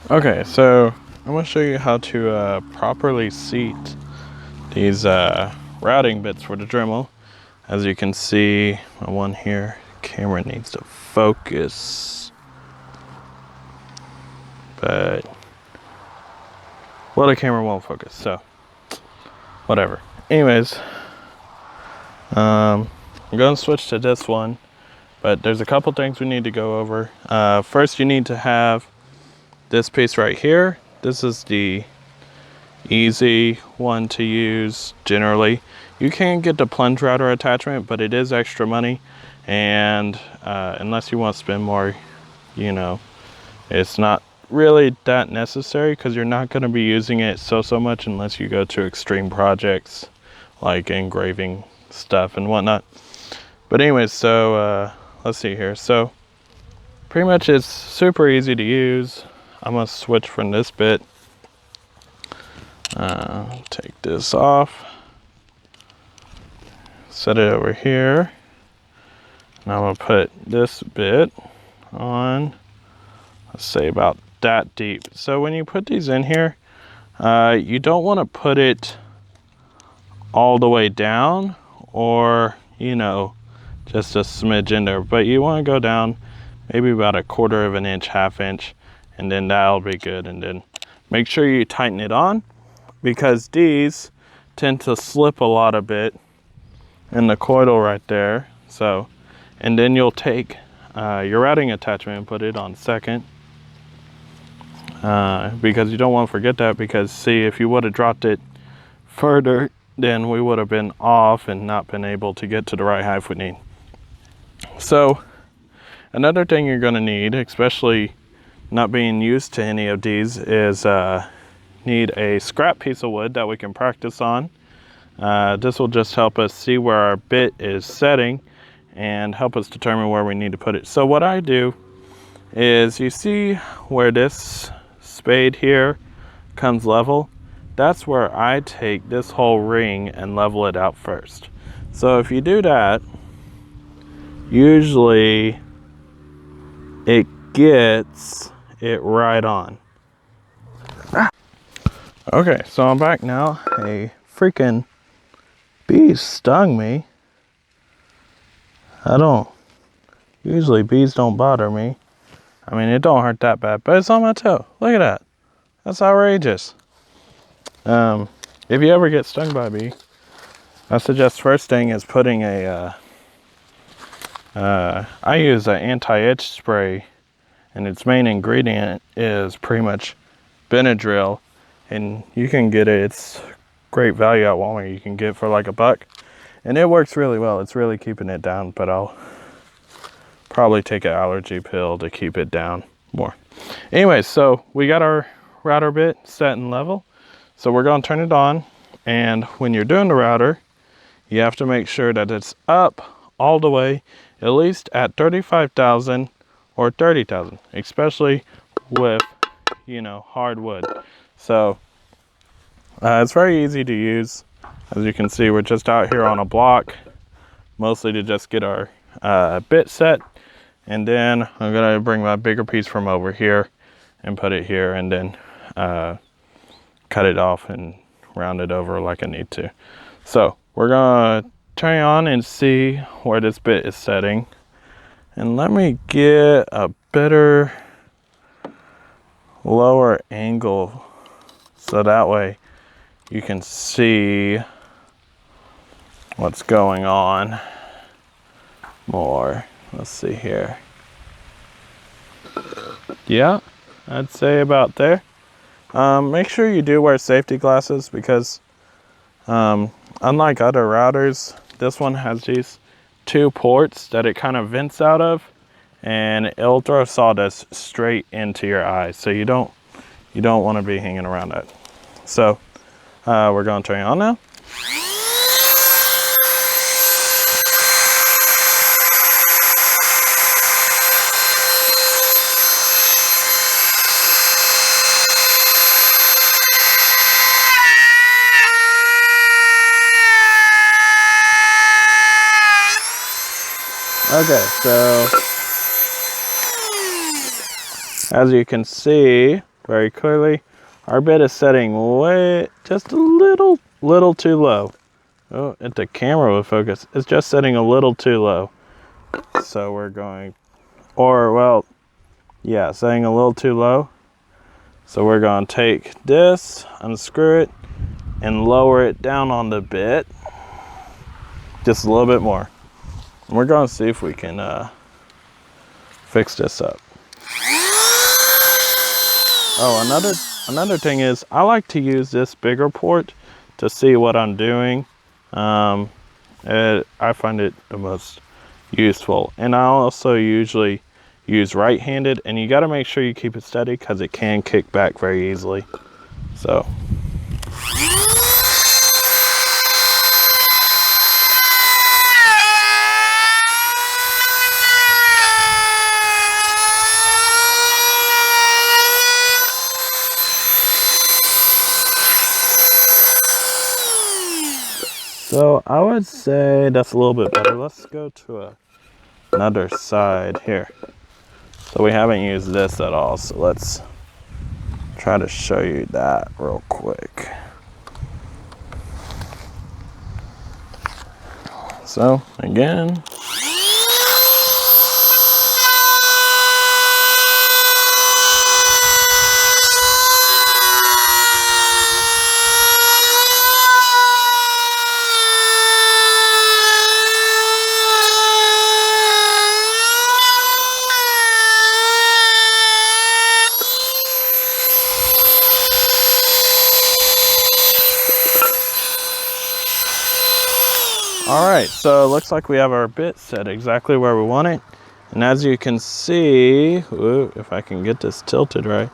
Okay, so I'm going to show you how to properly seat these routing bits for the Dremel. As you can see, my one here, camera needs to focus, but well, the camera won't focus, so whatever. Anyways, I'm going to switch to this one, but there's a couple things we need to go over. First, you need to have this piece right here. This is the easy one to use generally. You can get the plunge router attachment, but it is extra money, and unless you want to spend more, you know, it's not really that necessary because you're not going to be using it so much unless you go to extreme projects like engraving stuff and whatnot. But anyways, so let's see here. So pretty much it's super easy to use. I'm gonna switch from this bit. Take this off, set it over here, and I'm gonna put this bit on, let's say about that deep. So when you put these in here, you don't want to put it all the way down, or you know, just a smidge in there, but you want to go down maybe about 1/4 of an inch, 1/2 inch, and then that'll be good. And then make sure you tighten it on, because these tend to slip a lot a bit in the coil right there. So, and then you'll take your routing attachment and put it on second, because you don't want to forget that, because see, if you would have dropped it further, then we would have been off and not been able to get to the right height we need. So another thing you're going to need, especially not being used to any of these, is need a scrap piece of wood that we can practice on. This will just help us see where our bit is setting and help us determine where we need to put it. So what I do is, you see where this spade here comes level? That's where I take this whole ring and level it out first. So if you do that, usually it gets it right on. Okay, so I'm back now. A freaking bee stung me. Usually bees don't bother me. I mean, it don't hurt that bad, but it's on my toe. Look at that. That's outrageous. If you ever get stung by a bee, I suggest first thing is putting I use an anti-itch spray, and its main ingredient is pretty much Benadryl, and you can get it. It's great value at Walmart. You can get it for like $1, and it works really well. It's really keeping it down, but I'll probably take an allergy pill to keep it down more. Anyways, so we got our router bit set and level. So we're going to turn it on, and when you're doing the router, you have to make sure that it's up all the way, at least at 35,000 or 30,000, especially with, you know, hardwood. So it's very easy to use. As you can see, we're just out here on a block, mostly to just get our bit set. And then I'm gonna bring my bigger piece from over here and put it here, and then cut it off and round it over like I need to. So we're gonna turn it on and see where this bit is setting. And let me get a better lower angle so that way you can see what's going on more. Let's see here. Yeah, I'd say about there. Make sure you do wear safety glasses, because unlike other routers, this one has these 2 ports that it kind of vents out of, and it'll throw sawdust straight into your eyes. So you don't want to be hanging around that. So we're going to turn it on now. Okay, so As you can see very clearly, our bit is setting way, just a little too low. Oh, if the camera will focus, it's just setting a little too low. So we're going, or well, yeah, setting a little too low. So we're going to take this, unscrew it, and lower it down on the bit just a little bit more. And we're going to see if we can fix this up. Oh, another thing is I like to use this bigger port to see what I'm doing. I find it the most useful, and I also usually use right-handed, and you got to make sure you keep it steady because it can kick back very easily. So I would say that's a little bit better. Let's go to another side here. So we haven't used this at all, so let's try to show you that real quick. So again, all right, so it looks like we have our bit set exactly where we want it. And as you can see, ooh, if I can get this tilted right,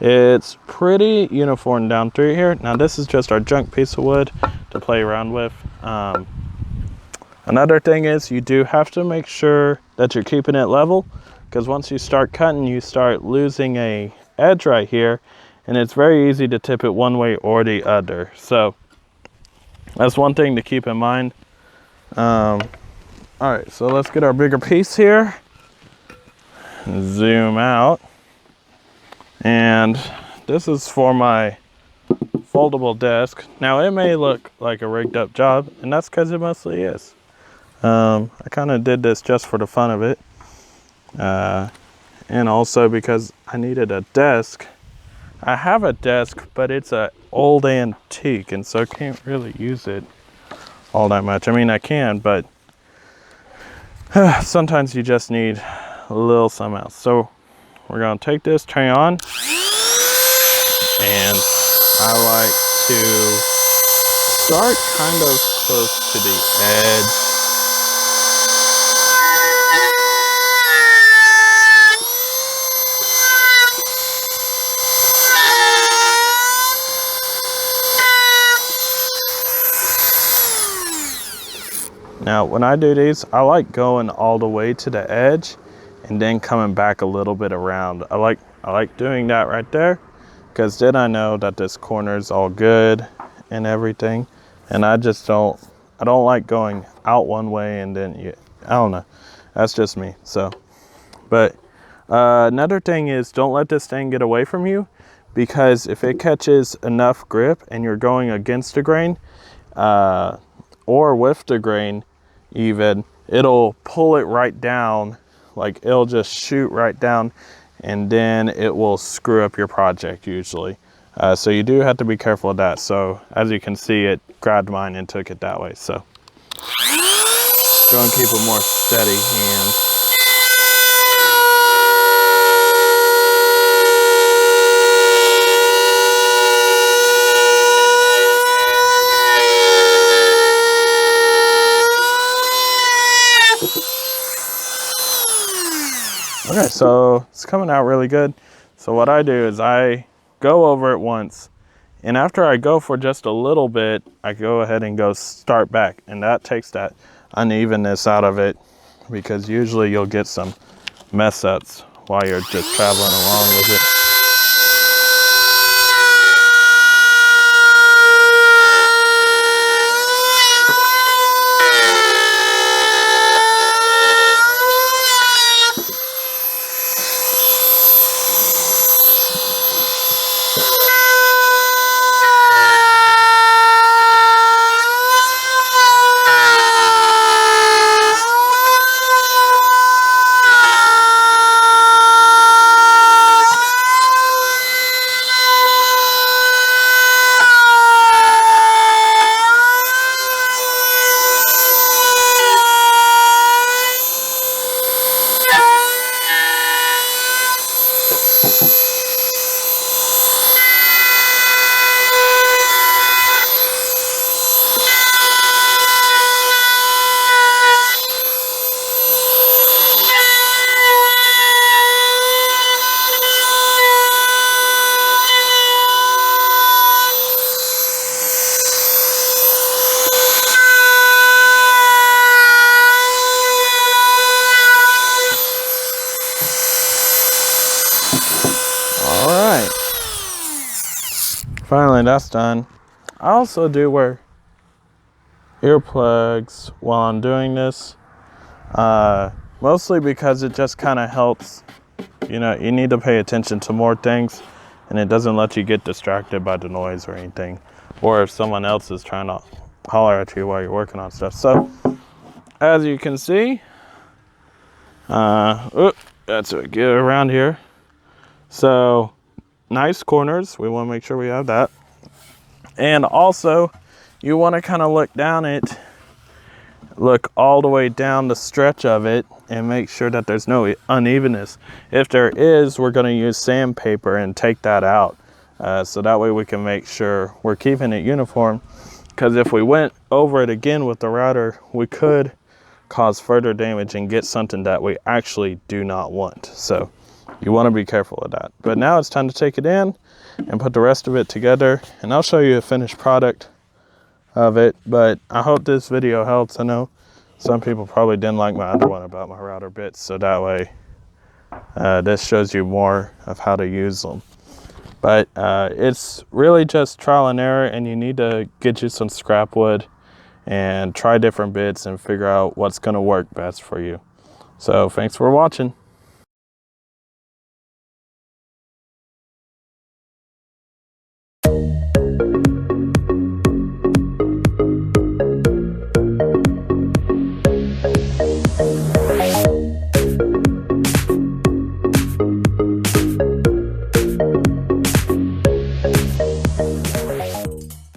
it's pretty uniform down through here. Now this is just our junk piece of wood to play around with. Another thing is you do have to make sure that you're keeping it level, because once you start cutting, you start losing a edge right here, and it's very easy to tip it one way or the other. So that's one thing to keep in mind. All right, so let's get our bigger piece here. Zoom out. And this is for my foldable desk. Now it may look like a rigged up job, and that's because it mostly is. I kind of did this just for the fun of it. And also because I needed a desk. I have a desk, but it's an old antique, and so I can't really use it all that much. I mean, I can, but sometimes you just need a little something else. So we're gonna take this, turn it on, and I like to start kind of close to the edge. Now, when I do these, I like going all the way to the edge and then coming back a little bit around. I like doing that right there, because then I know that this corner is all good and everything. And I don't like going out one way and then, I don't know. That's just me. So, but another thing is, don't let this thing get away from you, because if it catches enough grip and you're going against the grain, or with the grain even, it'll pull it right down. Like, it'll just shoot right down, and then it will screw up your project usually. So you do have to be careful of that. So as you can see, it grabbed mine and took it that way. So go and keep a more steady hand. Okay, so it's coming out really good. So what I do is I go over it once, and after I go for just a little bit, I go ahead and go start back, and that takes that unevenness out of it, because usually you'll get some mess ups while you're just traveling along with it. Finally, that's done. I also do wear earplugs while I'm doing this, mostly because it just kind of helps. You know, you need to pay attention to more things, and it doesn't let you get distracted by the noise or anything, or if someone else is trying to holler at you while you're working on stuff. So as you can see, that's what, get around here. So nice corners, we want to make sure we have that. And also you want to kind of look down it, look all the way down the stretch of it, and make sure that there's no unevenness. If there is, we're going to use sandpaper and take that out, so that way we can make sure we're keeping it uniform, because if we went over it again with the router, we could cause further damage and get something that we actually do not want. So you want to be careful of that. But now it's time to take it in and put the rest of it together, and I'll show you a finished product of it. But I hope this video helps. I know some people probably didn't like my other one about my router bits, so that way this shows you more of how to use them. But it's really just trial and error, and you need to get you some scrap wood and try different bits and figure out what's going to work best for you. So thanks for watching.